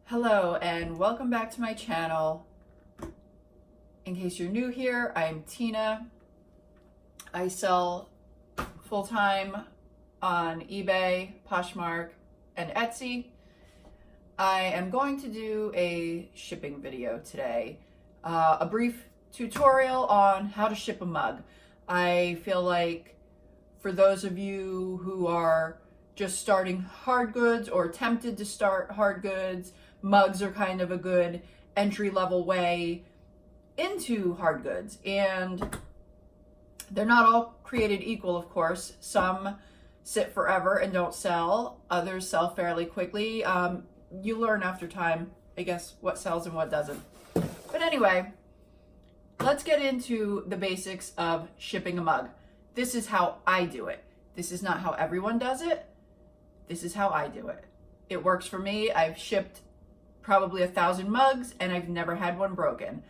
Hello and welcome back to my channel. In case you're new here, I'm Tina. I sell full-time on eBay, Poshmark, and Etsy. I am going to do a shipping video today, a brief tutorial on how to ship a mug. I feel like for those of you who are just starting hard goods or tempted to start hard goods, mugs are kind of a good entry-level way into hard goods. And they're not all created equal, of course. Some sit forever and don't sell. Others sell fairly quickly. You learn after time, I guess, what sells and what doesn't. But anyway, let's get into the basics of shipping a mug. This is how I do it. This is not how everyone does it. This is how I do it. It works for me. I've shipped probably 1,000 mugs and I've never had one broken.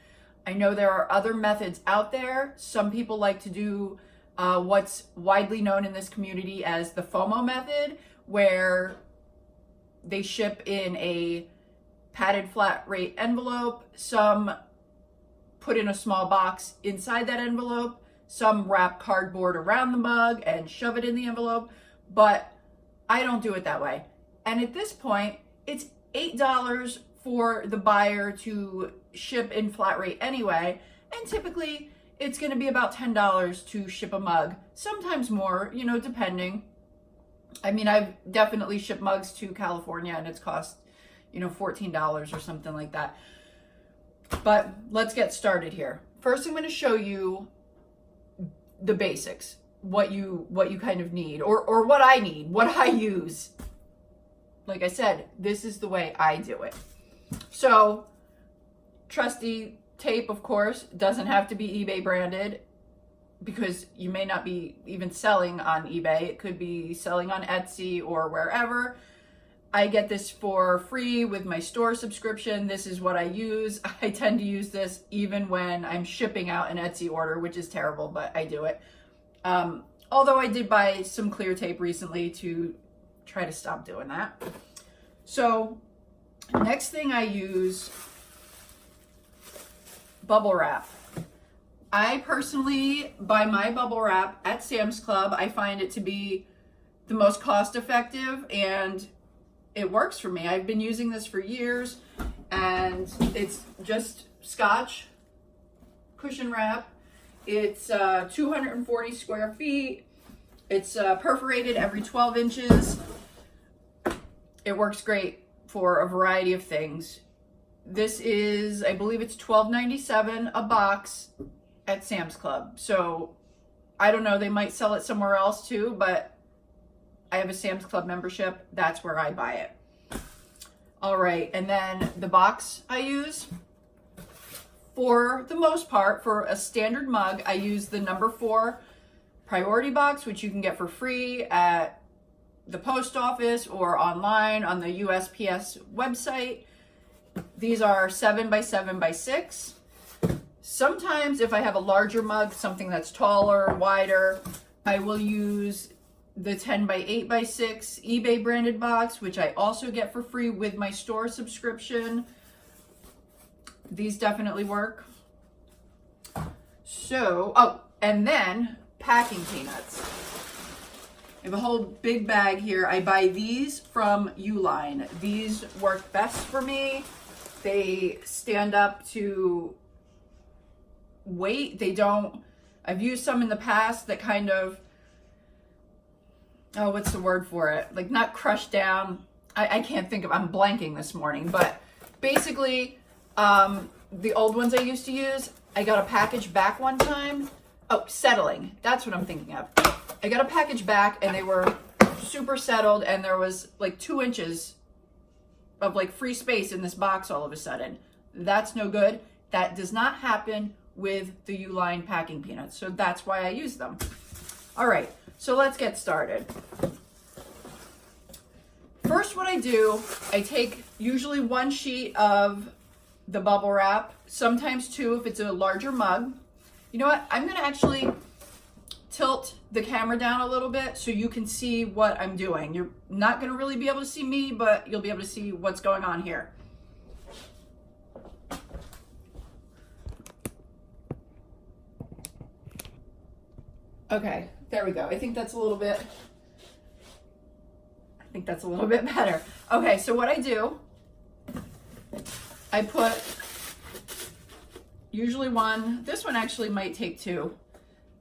I know there are other methods out there. Some people like to do what's widely known in this community as the FOMO method, where they ship in a padded flat rate envelope. Some put in a small box inside that envelope. Some wrap cardboard around the mug and shove it in the envelope. But I don't do it that way. And at this point, it's $8 for the buyer to ship in flat rate anyway. And typically it's going to be about $10 to ship a mug, sometimes more, you know, depending. I mean, I've definitely shipped mugs to California and it's cost, you know, $14 or something like that. But let's get started here. First, I'm going to show you the basics, what you kind of need, or what I need, what I use. Like I said, this is the way I do it. So, trusty tape, of course, doesn't have to be eBay branded, because you may not be even selling on eBay. It could be selling on Etsy or wherever. I get this for free with my store subscription. This is what I use. I tend to use this even when I'm shipping out an Etsy order, which is terrible, but I do it. Although I did buy some clear tape recently to try to stop doing that. So next thing I use, bubble wrap. I personally buy my bubble wrap at Sam's Club. I find it to be the most cost effective and it works for me. I've been using this for years and it's just Scotch cushion wrap. It's 240 square feet. It's perforated every 12 inches. It works great for a variety of things. This is, I believe it's $12.97 a box at Sam's Club. So I don't know, they might sell it somewhere else too, but I have a Sam's Club membership. That's where I buy it. All right, and then the box I use, for the most part, for a standard mug, I use the number 4 priority box, which you can get for free at the post office or online on the USPS website. These are 7 by 7 by 6. Sometimes if I have a larger mug, something that's taller, wider, I will use the 10 by 8 by 6 eBay branded box, which I also get for free with my store subscription. These definitely work. So, oh, and then packing peanuts. I have a whole big bag here. I buy these from Uline. These work best for me. They stand up to weight. They don't, I've used some in the past that kind of, oh, what's the word for it? Like not crushed down. I can't think of, I'm blanking this morning, but basically the old ones I used to use, I got a package back one time. Oh, settling. That's what I'm thinking of. I got a package back and they were super settled and there was like 2 inches of like free space in this box all of a sudden. That's no good. That does not happen with the Uline packing peanuts. So that's why I use them. All right, so let's get started. First, what I do, I take usually 1 sheet of the bubble wrap, sometimes 2 if it's a larger mug. You know what? I'm gonna actually tilt the camera down a little bit so you can see what I'm doing. You're not gonna really be able to see me, but you'll be able to see what's going on here. Okay, there we go. I think that's a little bit better. Okay, so what I do, I put usually one, this one actually might take two.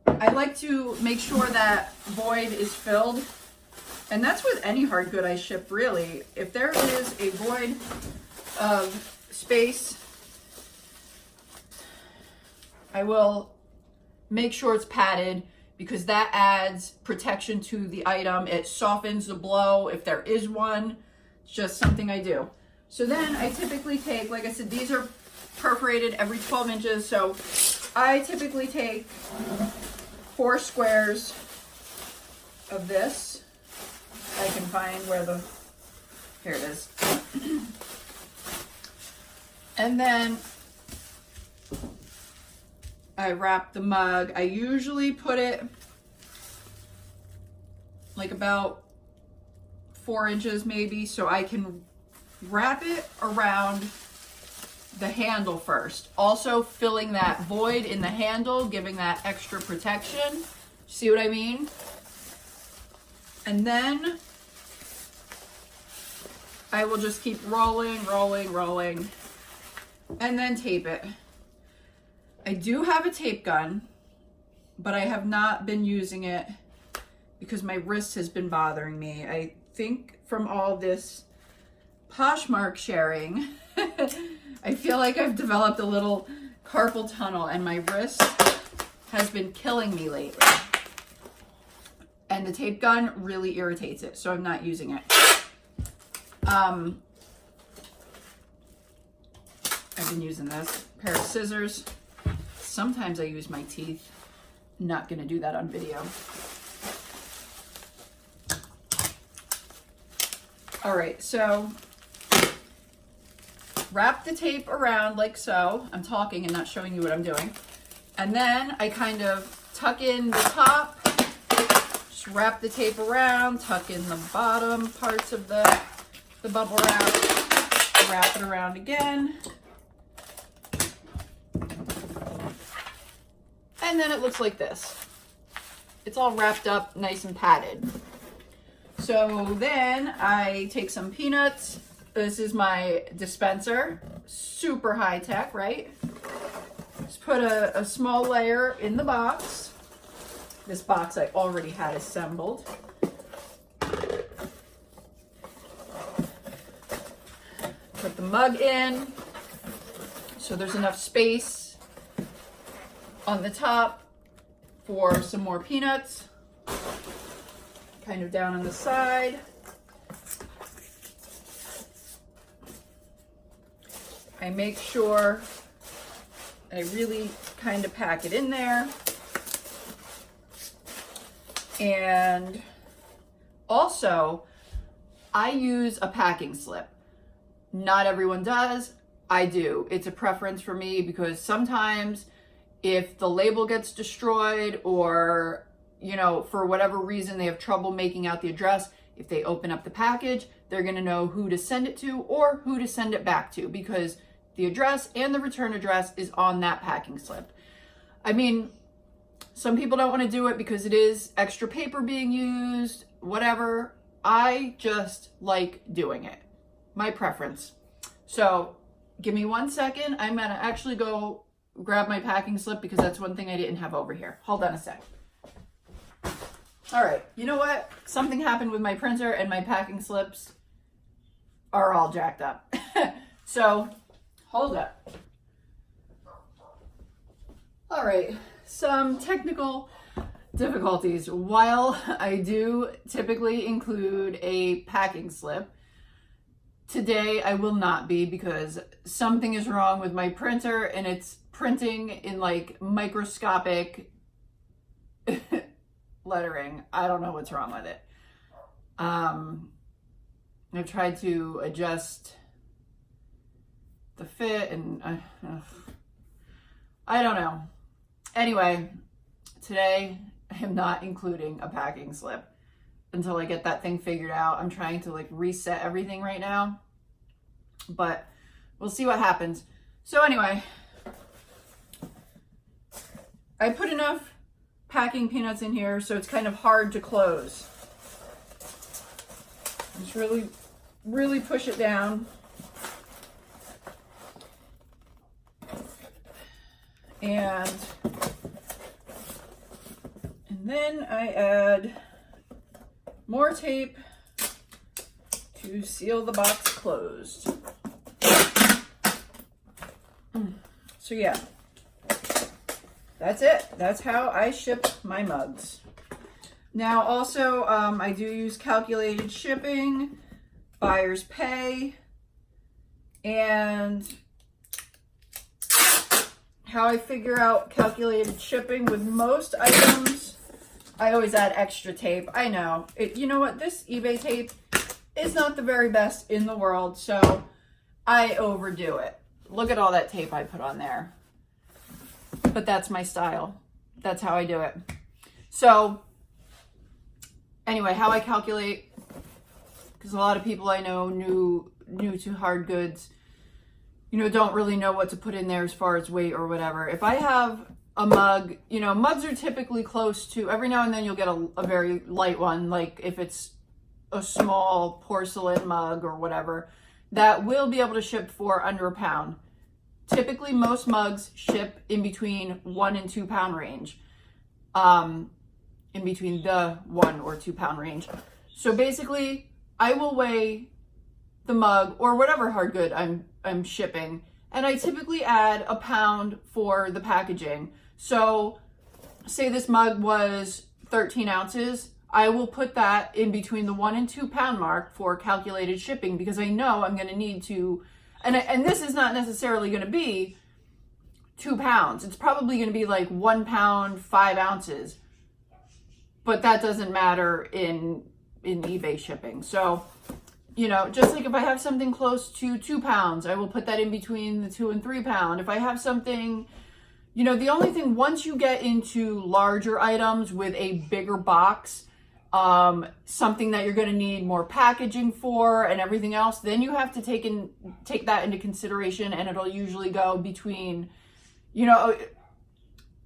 I like to make sure that void is filled, and that's with any hard good I ship, really. If there is a void of space, I will make sure it's padded, because that adds protection to the item. It softens the blow if there is one. It's just something I do. So then I typically take, like I said, these are perforated every 12 inches. So I typically take 4 squares of this. I can find where here it is. And then I wrap the mug. I usually put it like about 4 inches maybe, so I can wrap it around the handle first. Also filling that void in the handle, giving that extra protection. See what I mean? And then I will just keep rolling, rolling, rolling, and then tape it. I do have a tape gun, but I have not been using it because my wrist has been bothering me. I think from all this Poshmark sharing, I feel like I've developed a little carpal tunnel, and my wrist has been killing me lately. And the tape gun really irritates it, so I'm not using it. I've been using this pair of scissors. Sometimes I use my teeth. Not gonna do that on video. All right, so wrap the tape around like so. I'm talking and not showing you what I'm doing. And then I kind of tuck in the top, just wrap the tape around, tuck in the bottom parts of the bubble wrap it around again. And then it looks like this. It's all wrapped up nice and padded. So then I take some peanuts. This is my dispenser. Super high tech, right? Just put a small layer in the box. This box I already had assembled. Put the mug in so there's enough space on the top for some more peanuts. Kind of down on the side. I make sure I really kind of pack it in there. And also, I use a packing slip. Not everyone does. I do. It's a preference for me because sometimes if the label gets destroyed or, you know, for whatever reason they have trouble making out the address, if they open up the package, they're going to know who to send it to or who to send it back to because the address and the return address is on that packing slip. I mean, some people don't want to do it because it is extra paper being used, whatever. I just like doing it. My preference. So give me 1 second. I'm going to actually go grab my packing slip because that's one thing I didn't have over here. Hold on a sec. All right. You know what? Something happened with my printer and my packing slips are all jacked up. So hold up. All right. Some technical difficulties. While I do typically include a packing slip, today I will not be because something is wrong with my printer and it's printing in like microscopic lettering. I don't know what's wrong with it. I've tried to adjust the fit and I don't know. Anyway, today I am not including a packing slip until I get that thing figured out. I'm trying to like reset everything right now, but we'll see what happens. So anyway, I put enough packing peanuts in here, so it's kind of hard to close. Just really push it down. And then I add more tape to seal the box closed. So yeah, that's it. That's how I ship my mugs. Now also, I do use calculated shipping, buyer's pay, and how I figure out calculated shipping with most items, I always add extra tape. I know. You know what? This eBay tape is not the very best in the world, so I overdo it. Look at all that tape I put on there. But that's my style. That's how I do it. So anyway, how I calculate, because a lot of people I know new to hard goods, you know, don't really know what to put in there as far as weight or whatever. If I have a mug, you know, mugs are typically close to, every now and then you'll get a very light one, like if it's a small porcelain mug or whatever, that will be able to ship for under a pound. Typically, most mugs ship in between 1 and 2 pound range, in between the 1 or 2 pound range. So basically, I will weigh the mug or whatever hard good I'm shipping, and I typically add a pound for the packaging. So say this mug was 13 ounces, I will put that in between the 1 and 2 pound mark for calculated shipping, because I know I'm going to need to, and this is not necessarily going to be 2 pounds. It's probably going to be like 1 pound, 5 ounces, but that doesn't matter in eBay shipping. So, you know, just like if I have something close to 2 pounds, I will put that in between the 2 and 3 pound. If I have something, you know, the only thing, once you get into larger items with a bigger box, something that you're going to need more packaging for and everything else, then you have to take that into consideration, and it'll usually go between, you know,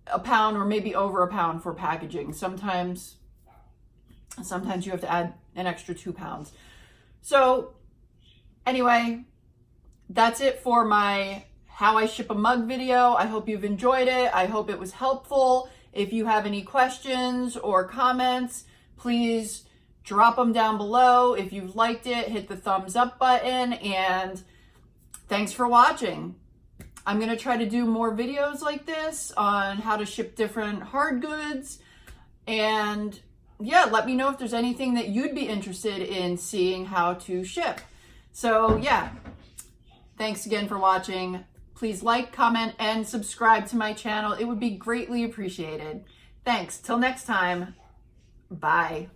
a pound or maybe over a pound for packaging. Sometimes you have to add an extra 2 pounds. So anyway, that's it for my how I ship a mug video. I hope you've enjoyed it. I hope it was helpful. If you have any questions or comments, please drop them down below. If you've liked it, hit the thumbs up button, and thanks for watching. I'm going to try to do more videos like this on how to ship different hard goods, and yeah, let me know if there's anything that you'd be interested in seeing how to ship. So yeah, thanks again for watching. Please like, comment, and subscribe to my channel. It would be greatly appreciated. Thanks. Till next time. Bye.